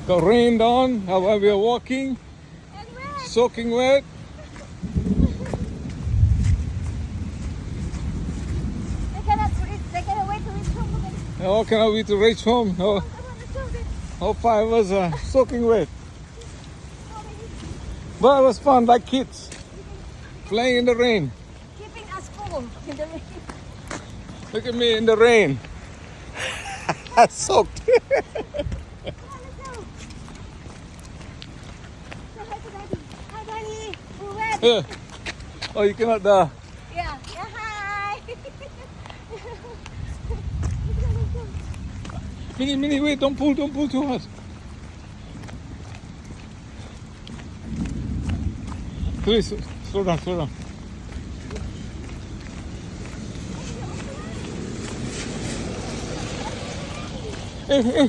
Got rained on while we are walking, And wet. soaking wet. They cannot wait to reach home already. Oh, cannot wait to reach home. Oh, Come on, let's go then. all five of us are soaking wet. But it was fun, like kids, playing in the rain. Keeping us cool in the rain. Look at me in the rain. I soaked. Come on, let's go. Say hi to Daddy. Hi, Daddy. We're wet. Yeah. Oh, you cannot. Yeah. Yeah, hi. Let's go. Minnie, wait! Don't pull too hard. Please, slow down. Hey,